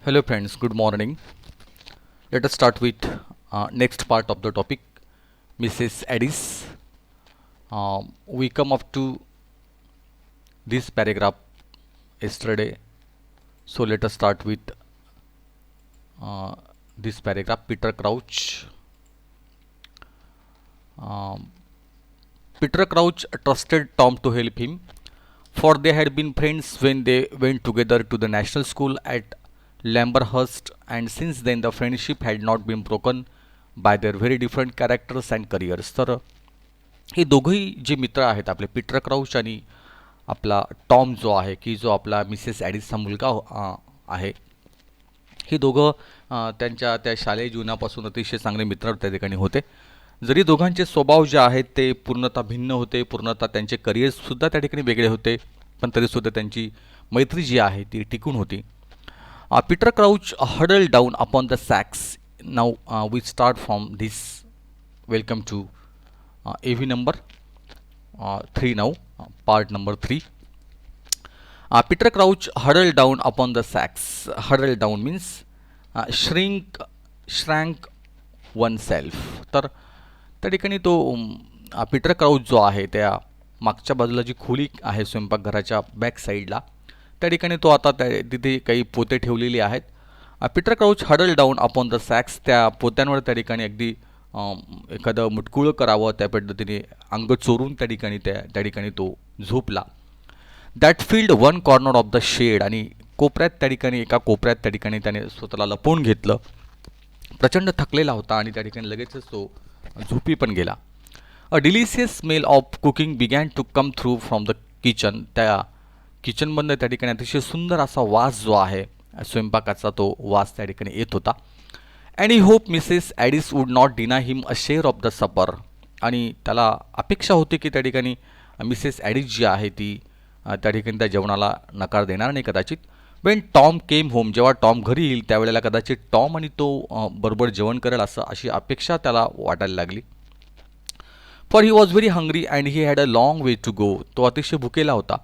Hello friends, good morning. Let us start with next part of the topic, Mrs. Addis. We come up to this paragraph yesterday, so let us start with uh, this paragraph. Peter Crouch. Um, Peter Crouch trusted Tom to help him, for they had been friends when they went together to the national school at Lamberhurst, and since then the friendship had not been broken by their very different characters and careers. तर हे दोघंही जे मित्र आहेत आपले Peter crouch आणि आपला Tom जो आहे की जो आपला मिसेस ॲडिसचा मुलगा आहे, ही दोघं त्यांच्या त्या शालेय जीवनापासून अतिशय चांगले मित्र त्या ठिकाणी होते. जरी दोघांचे स्वभाव जे आहेत ते पूर्णतः भिन्न होते, पूर्णतः त्यांचे करिअर्ससुद्धा त्या ठिकाणी वेगळे होते, पण तरीसुद्धा त्यांची मैत्री जी आहे ती टिकून होती. Peter Crouch huddled down upon the sacks. Now we start from this. Welcome to AV number 3 now, part number 3. Peter Crouch huddled down upon the sacks. Huddled down means shrank oneself. तर त्या ठिकाणी तो Peter crouch जो आहे त्या मागच्या बाजूला जी खोली आहे स्वयंपाकघराच्या बॅक साईडला, त्या ठिकाणी तो आता तिथे काही पोते ठेवलेली आहेत. Peter Crouch huddle down upon the sacks. त्या पोत्यांवर त्या ठिकाणी अगदी एखादं मुटकुळं करावं त्या पद्धतीने अंग चोरून त्या ठिकाणी तो झोपला. That field one corner of the shed. आणि कोपऱ्यात त्या ठिकाणी एका कोपऱ्यात त्या ठिकाणी त्याने स्वतःला लपवून घेतलं. प्रचंड थकलेला होता आणि त्या ठिकाणी लगेचच तो झोपी पण गेला. A delicious smell of cooking began to come through from the kitchen. त्या किचनमधनं त्या ठिकाणी अतिशय सुंदर असा वास जो आहे स्वयंपाकाचा तो वास त्या ठिकाणी येत होता. And he hope Mrs Addis would not deny him a share of the supper. आणि त्याला अपेक्षा होती की त्या ठिकाणी मिसेस ॲडिस जी आहे ती त्या ठिकाणी त्या जेवणाला नकार देणार नाही कदाचित. Wien Tom came home. जेव्हा टॉम घरी येईल त्यावेळेला कदाचित टॉम आणि तो बरोबर जेवण करेल अशी अपेक्षा त्याला वाटायला लागली. For he was very hungry and he had a long way to go. तो अतिशय भुकेला होता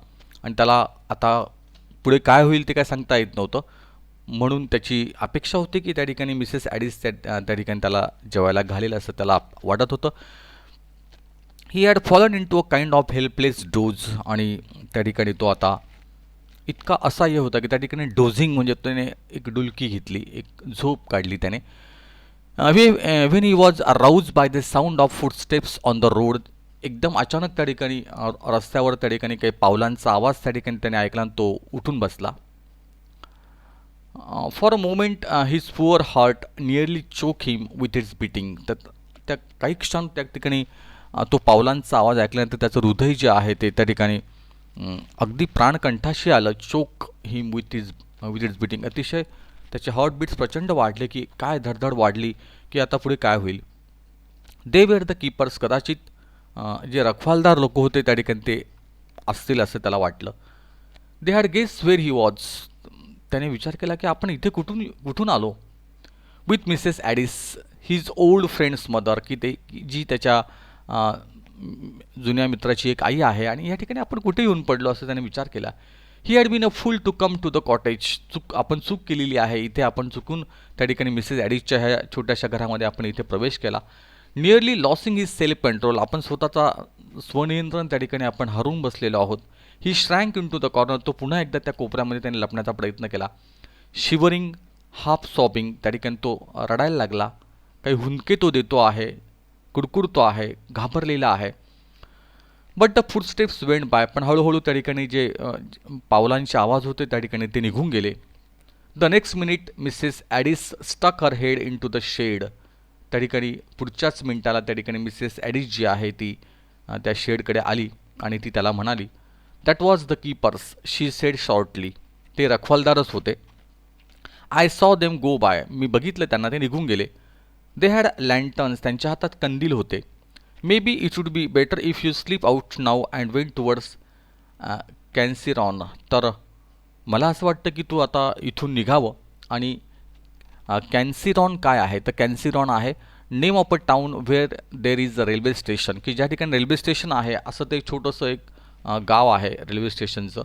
आणि त्याला आता पुढे काय होईल ते काय सांगता येत नव्हतं. म्हणून त्याची अपेक्षा होती की त्या ठिकाणी मिसेस ॲडिस त्या ठिकाणी त्याला जेवायला घालेल असं त्याला वाटत होतं. He had fallen in to a kind of helpless doze. आणि त्या ठिकाणी तो आता इतका असहाय्य होता की त्या ठिकाणी डोझिंग म्हणजे त्याने एक डुलकी घेतली, एक झोप काढली त्याने. When he was arouse by the sound of footsteps on the road. एकदम अचानक त्या ठिकाणी रस्त्यावर त्या ठिकाणी काही पावलांचा आवाज त्या ठिकाणी त्याने ऐकला आणि तो उठून बसला. For a moment his poor heart nearly choke him with its beating. तर त्या काही क्षण त्या ठिकाणी तो पावलांचा आवाज ऐकल्यानंतर त्याचं हृदय जे आहे ते त्या ठिकाणी अगदी प्राणकंठाशी आलं. चोक हिम विथ इट्स बीटिंग. अतिशय त्याचे हार्टबीट्स प्रचंड वाढले की काय धडधड वाढली की आता पुढे काय होईल. They were the keepers. कदाचित जे रखवालदार लोक होते त्या ठिकाणी ते असतील असं त्याला वाटलं. They had guess where he was. त्याने विचार केला की आपण इथे कुठून आलो. With Mrs Addis his old friend's mother. की ते जी त्याच्या जुन्या मित्राची एक आई आहे आणि या ठिकाणी आपण कुठे येऊन पडलो असं त्याने विचार केला. He had been a fool to come to the cottage. आपण चूक केलेली आहे, इथे आपण चुकून त्या ठिकाणी मिसेस ॲडिसच्या ह्या छोट्याशा घरामध्ये आपण इथे प्रवेश केला. Nearly losing his self control. आपण स्वतःचा स्वनियंत्रण त्या ठिकाणी आपण हरवून बसलेलो आहोत. ही श्रँक इन टू द कॉर्नर. तो पुन्हा एकदा त्या कोपऱ्यामध्ये त्याने लपण्याचा प्रयत्न केला. Shivering half sobbing. त्या ठिकाणी तो रडायला लागला. काही हुंदके तो देतो आहे, कुडकुडतो आहे, घाबरलेला आहे. But the footsteps went by. पण हळूहळू त्या ठिकाणी जे पावलांचे आवाज होते त्या ठिकाणी ते निघून गेले. The next minute Mrs Addis stuck her head into the shed. त्या ठिकाणी पुढच्याच मिनिटाला त्या ठिकाणी मिसेस ॲडिस जी आहे ती त्या शेडकडे आली आणि ती त्याला म्हणाली. That was the keepers she sed shortly. ते रखवालदारच होते. I saw them go bye. मी बघितलं त्यांना, ते निघून गेले. They had lanterns. त्यांच्या हातात कंदील होते. Maybe it would be better if you sleep out now and went towards Cansiron. तर मला असं वाटतं की तू आता इथून निघावं. आणि कॅन्सिरॉन काय आहे तर कॅन्सिरॉन आहे name of a town where there is a railway station. की ज्या ठिकाणी रेल्वे स्टेशन आहे असं ते छोटंसं एक गाव आहे रेल्वे स्टेशनचं,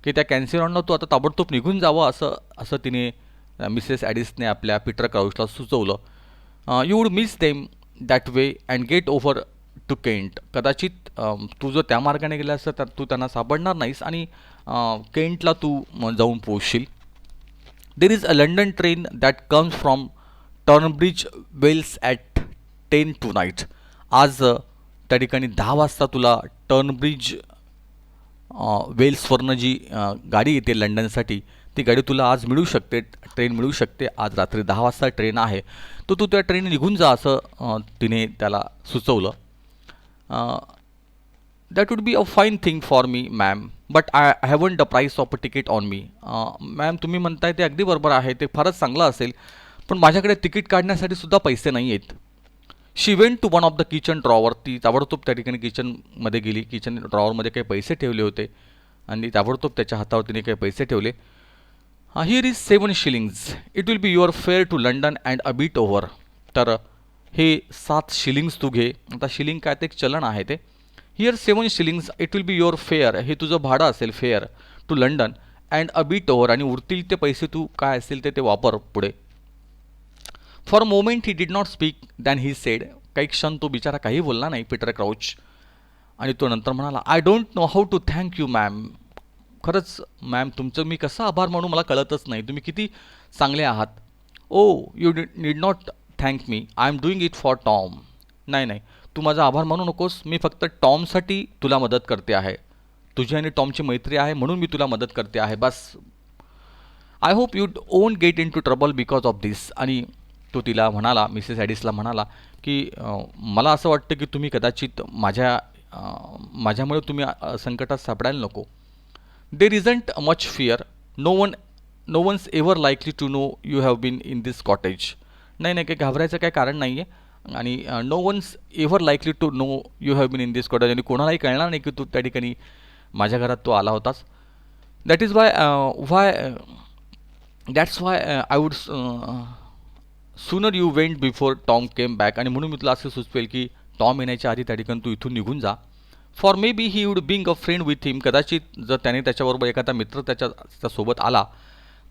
की त्या कॅन्सिरॉनला तू आता ताबडतोब निघून जावं असं तिने मिसेस ॲडिसने आपल्या पीटर क्राउचला सुचवलं. You would miss them that way and get over to Kent. कदाचित तू जर त्या मार्गाने गेलास तर तू त्यांना सापडणार नाहीस आणि केंटला तू जाऊन पोहोचशील. There is a London train that comes from Tunbridge Wells at 10 tonight. आज त्या ठिकाणी 10 वाजता तुला टर्नब्रिज वेल्सवरनं जी गाडी येते लंडनसाठी, ती गाडी तुला आज मिळू शकते, ट्रेन मिळू शकते. आज रात्री 10 वाजता ट्रेन आहे, तर तू त्या ट्रेन निघून जा असं तिने त्याला सुचवलं. That would be a fine thing for me ma'am, but I haven't the price of a ticket on me. Ma'am तुम्ही म्हणताय ते अगदी बरोबर आहे, ते फारच चांगलं असेल, पण माझ्याकडे तिकीट काढण्यासाठी सुद्धा पैसे नाही आहेत. She went to one of the kitchen drawer. ती ताबडतोब त्या ठिकाणी किचनमध्ये गेली. किचन ड्रॉवरमध्ये काही पैसे ठेवले होते आणि ताबडतोब त्याच्या हातावर तिने काही पैसे ठेवले. Here is 7 shillings. It will be your fare to London and a bit over. तर हे 7 शिलिंग्स तू घे. आता शिलिंग काय ते एक चलन आहे ते. Here 7 shillings. It will be your fare. हे तुझं भाडं असेल fare to London and a bit over. आणि उरतील ते पैसे तू काय असेल ते वापर पुढे. For a moment he did not speak than he said. काही क्षण तो बिचारा काही बोलला नाही पीटर क्राउच. आणि तो नंतर म्हणाला, I don't know how to thank you ma'am. खरंच मॅम तुमचं मी कसा आभार मानू मला कळतच नाही. तुम्ही किती चांगले आहात. Oh you need not thank me. I am doing it for Tom. नाही नाही, तू माझा आभार मानू नकोस. मी फक्त टॉमसाठी तुला मदत करते आहे. तुझी आणि टॉमची मैत्री आहे म्हणून मी तुला मदत करते आहे बस. I hope you won't get into trouble because of this. आणि तो तिला म्हणाला, मिसेस ॲडिसला म्हणाला की मला असं वाटतं की तुम्ही कदाचित माझ्यामुळे तुम्ही संकटात सापडायला नको. There isn't much fear. No one's ever likely to know you have been in this cottage. नाही नाही, काही घाबरायचं काही कारण नाही आहे. आणि no one's ever likely to know you have been in this cottage. आणि कोणालाही कळणार नाही की तू त्या ठिकाणी माझ्या घरात तू आला होतास. That is that's why I would sooner you went before Tom came back. आणि म्हणून मी तुला असं सुचवेल की टॉम येण्याच्या आधी त्या ठिकाणी तू इथून निघून जा. For maybe he would being a friend with him. कदाचित जर त्याने त्याच्याबरोबर एखादा मित्र त्याच्यासोबत आला,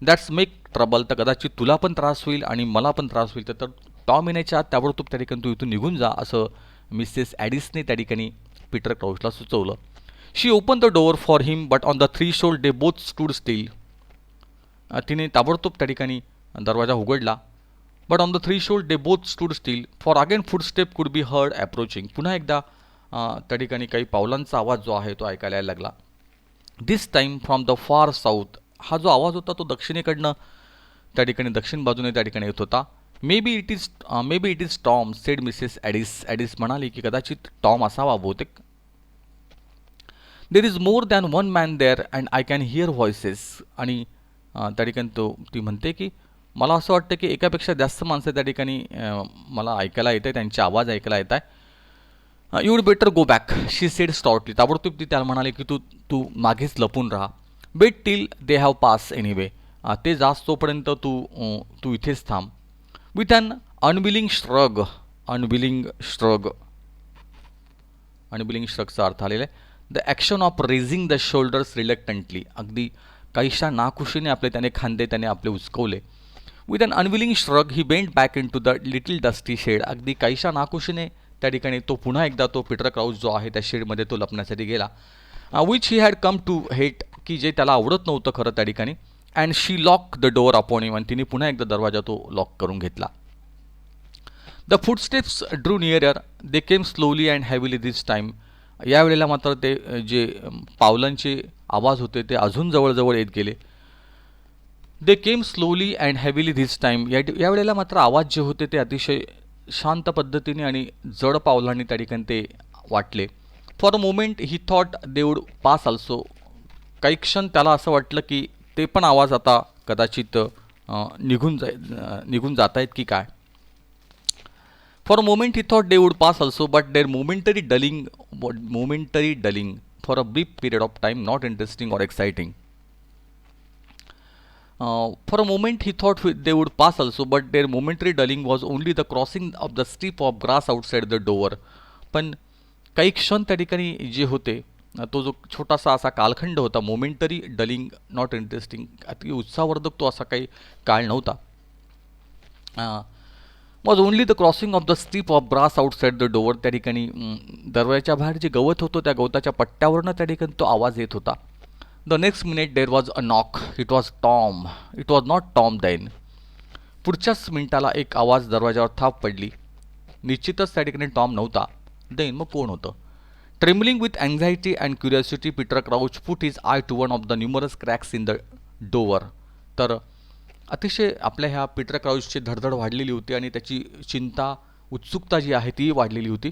दॅट्स मेक ट्रबल. तर कदाचित तुला पण त्रास होईल आणि मला पण त्रास होईल. तर टॉम येण्याच्या आत ताबडतोब त्या ठिकाणी तू इथून निघून जा असं मिसेस ॲडिसने त्या ठिकाणी पीटर क्राउचला सुचवलं. She open the door for him but on the threshold they both stood still. तिने ताबडतोब त्या ठिकाणी दरवाजा उघडला. But on the threshold they both stood still for again footstep could be heard approaching. पुन्हा एकदा त्या ठिकाणी काही पावलांचा आवाज जो आहे तो ऐकायला यायला लागला. This time from the far south. हा जो आवाज होता तो दक्षिणेकडनं त्या ठिकाणी दक्षिण बाजूने त्या ठिकाणी येत होता. Maybe it is Tom said Mrs Addis. Addis म्हणाली की कदाचित टॉम असावा बहुतेक. There is more than one man there and I can hear voices. आणि त्या ठिकाणी ती म्हणते की मला असं वाटतं की एकापेक्षा जास्त माणसं त्या ठिकाणी मला ऐकायला येत आहे, त्यांचे आवाज ऐकायला येत आहे. You would better go back she said shortly. ताबडतोब ती त्याला म्हणाली की तू मागेच लपून राहा. Wait till they have pass anyway. ते जास्त तोपर्यंत तू इथेच थांब. विथ ॲन अनविलिंग श्रगचा अर्थ आलेला आहे the action of raising the shoulders reluctantly. अगदी काहीशा नाखुशीने त्याने खांदे त्याने आपले उचकवले. With an unwilling shrug he bent back into the little dusty shed. अगदी काहीशा नाखुशीने त्या ठिकाणी तो पुन्हा एकदा तो पीटर क्राउच जो आहे त्या शेडमध्ये तो लपण्यासाठी गेला. Which he had come to hate. की जे त्याला आवडत नव्हतं खरं त्या ठिकाणी. And she lock the door upon him. आणि तिने पुन्हा एकदा दरवाजा तो लॉक करून घेतला. The footsteps drew nearer. They came slowly and heavily this time. यावेळेला मात्र ते जे पावलांचे आवाज होते ते अजून जवळजवळ येत गेले. दे came slowly and हॅविली this time. यावेळेला मात्र आवाज जे होते ते अतिशय शांत पद्धतीने आणि जड पावलांनी त्या ठिकाणी ते वाटले. For a moment he thought they would pass also. काही क्षण त्याला असं वाटलं की ते पण आवाज आता कदाचित निघून जात आहेत की काय. For a moment he thought they would pass also but there momentary dulling for a brief period of time not interesting or exciting. For a moment he thought they would pass also, but their momentary dulling was only the crossing of the strip of grass outside the door. पण काही क्षण त्या ठिकाणी जे होते तो जो छोटासा असा कालखंड होता, मोमेंटरी डलिंग नॉट इंटरेस्टिंग, अति उत्साहवर्धक तो असा काही काळ नव्हता. Was only the crossing of the strip of brass outside the door. त्या ठिकाणी दरवाजाच्या बाहेर जे गवत होतं त्या गवताच्या पट्ट्यावरनं त्या ठिकाणी तो आवाज येत होता. The next minute there was a knock. It was Tom. It was not Tom then. पुढच्याच मिनिटाला एक आवाज दरवाजावर थाप पडली. निश्चितच त्या ठिकाणी टॉम नव्हता. देन मग कोण होतं? Trembling with anxiety and curiosity Peter Crouch put his eye to one of the numerous cracks in the door. तर अतिशय आपल्या ह्या पीटर क्राउचची धडधड वाढलेली होती आणि त्याची चिंता, उत्सुकता जी आहे ती वाढलेली होती.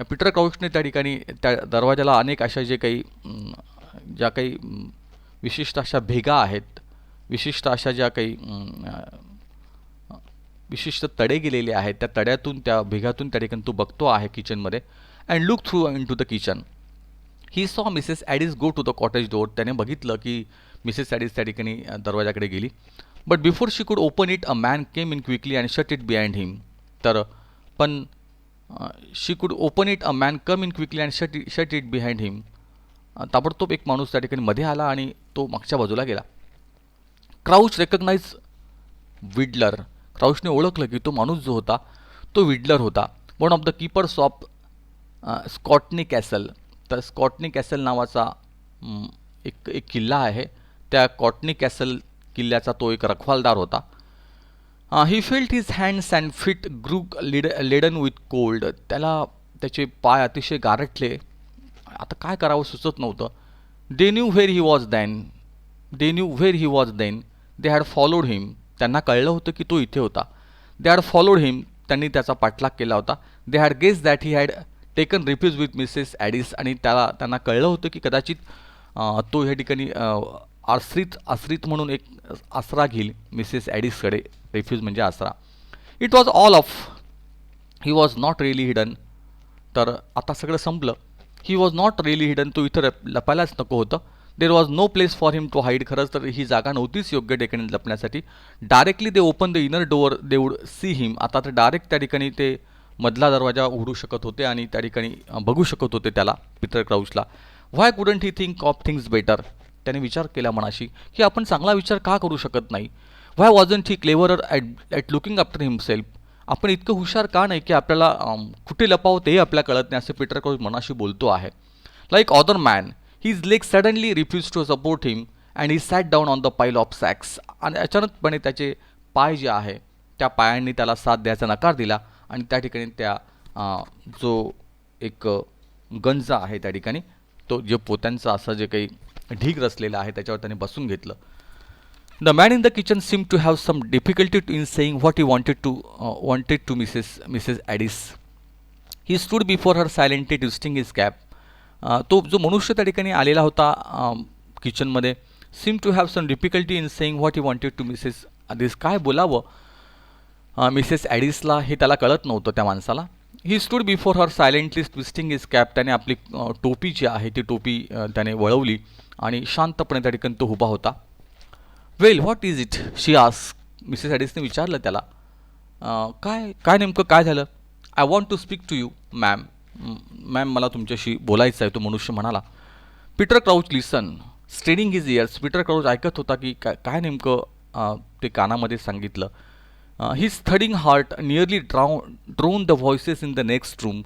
पीटर क्राउचने त्या ठिकाणी त्या दरवाजाला अनेक अशा ज्या काही विशिष्ट अशा भेगा आहेत, विशिष्ट अशा ज्या काही विशिष्ट तडे गेलेले आहेत, त्या तड्यातून त्या भेगातून त्या ठिकाणी तो बघतो आहे किचनमध्ये. And look through into the kitchen. He saw Mrs Addis go to the cottage door. त्याने बघितलं की मिसेस ॲडिस त्या ठिकाणी दरवाजाकडे गेली. But before she could open it a man came in quickly and shut it behind him. तर पण she could open it a man come in quickly and shut it behind him. ताबडतोब एक माणूस त्या ठिकाणी मध्ये आला आणि तो मागच्या बाजूला गेला. Crouch recognise विडलर. क्राउचने ओळखलं की तो माणूस जो होता तो विडलर होता, one of the keepers of Scotney Castle. तर स्कॉटनी कॅसल नावाचा एक किल्ला आहे. त्या कॉटनी कॅसल किल्ल्याचा तो एक रखवालदार होता. He felt his hands and feet grew laden with cold. त्याला त्याचे पाय अतिशय गारठले. आता काय करावं सुचत नव्हतं. They knew where he was then. They knew where he was then. They had followed him. त्यांना कळलं होतं की तो इथे होता. They had followed him. त्यांनी त्याचा पाठलाग केला होता. They had guess that he had taken refuge with Mrs Addis. आणि त्यांना कळलं होतं की कदाचित तो ह्या ठिकाणी आश्रित म्हणून एक आसरा घेईल मिसेस ॲडिसकडे. रिफ्यूज म्हणजे आसरा. It was all off. He was not really hidden. तर आता सगळं संपलं. He was not really hidden. तो इथं लपायलाच नको होतं. There was no place for him to hide. खरंच तर ही जागा नव्हतीच योग्य ठिकाणी लपण्यासाठी. Directly they open the inner door they would see him. आता तर डायरेक्ट त्या ठिकाणी ते मधला दरवाजा उघडू शकत होते आणि त्या ठिकाणी बघू शकत होते त्याला, पीटर क्राउचला. Why couldn't he think of things better. त्याने विचार केला मनाशी की आपण चांगला विचार का करू शकत नाही. Why wasn't he cleverer at looking after himself. आपण इतकं हुशार का नाही की आपल्याला कुठे लपावं तेही आपल्याला कळत नाही, असे पीटर क्राउच मनाशी बोलतो आहे. Like other man his leg suddenly refuse to support him and he sat down on the pile of sacks. आणि अचानकपणे त्याचे पाय जे आहे त्या पायांनी त्याला साथ द्यायचा नकार दिला आणि त्या ठिकाणी त्या जो एक गंज आहे त्या ठिकाणी तो जे पोत्यांचा असं जे काही ढीग रचलेला आहे त्याच्यावर त्याने बसून घेतलं. The man in the kitchen seem to have some difficulty in saying what he wanted to Mrs Addis. He stood before her silently twisting his cap. तो जो मनुष्य त्या ठिकाणी आलेला होता किचनमध्ये, seem to have some difficulty in saying what he wanted to Mrs Addis. काय बोलावं मिसेस ॲडिसला हे त्याला कळत नव्हतं त्या माणसाला. ही stood before her silently twisting his cap. त्याने आपली टोपी जी आहे ती टोपी त्याने वळवली आणि शांतपणे त्या ठिकाणी तो उभा होता. Well what is it she ask. Mrs ॲडिसने विचारलं त्याला, काय नेमकं काय झालं. I want to speak to you ma'am. Ma'am मला तुमच्याशी बोलायचं आहे, तो मनुष्य म्हणाला. Peter Crouch listen straining his ears. Peter Crouch ऐकत होता की काय नेमकं ते कानामध्ये सांगितलं. His thudding heart nearly drown the voices in the next room.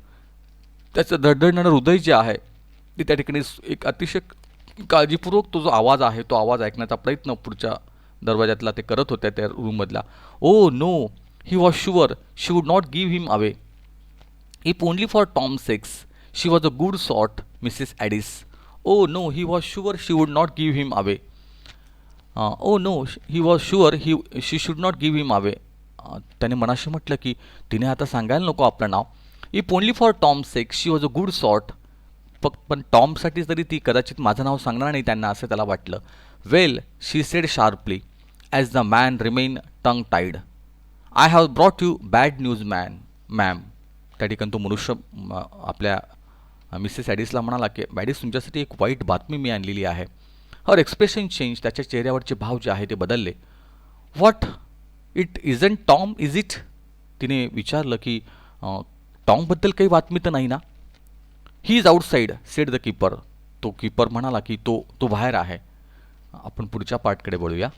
त्याचं धडधडणारं हृदय जे आहे ते त्या ठिकाणी एक अतिशय काळजीपूर्वक तो जो आवाज आहे तो आवाज ऐकण्याचा प्रयत्न पुढच्या दरवाजातला ते करत होत्या त्या रूममधला. Oh no he was sure she would not give him away. If only for Tom sake she was a good sort Mrs Addis. Oh no he was sure she would not give him away. Oh no he was sure she should not give him away. त्याने मनाशी म्हटलं की तिने आता सांगायला नको आपलं नाव. If only for Tom sake she was a good sort. पण टॉमसाठीच तरी ती कदाचित माझं नाव सांगणार नाही त्यांना, असं त्याला वाटलं. Well she said sharply as the man remain tongue tied. I have brought you bad news ma'am. त्या ठिकाणी तो मनुष्य आपल्या मिसेस ॲडिसला म्हणाला की ॲडिस तुमच्यासाठी एक वाईट बातमी मी आणलेली आहे. हर एक्सप्रेशन चेंज. त्याच्या चेहऱ्यावरचे भाव जे आहे ते बदलले. What it isn't Tom is it. तिने विचारलं की टॉमबद्दल काही बातमी तर नाही ना. He is outside sed the keeper. तो कीपर म्हणाला की तो तो बाहेर आहे. आपण पुढच्या पार्टकडे वळूया.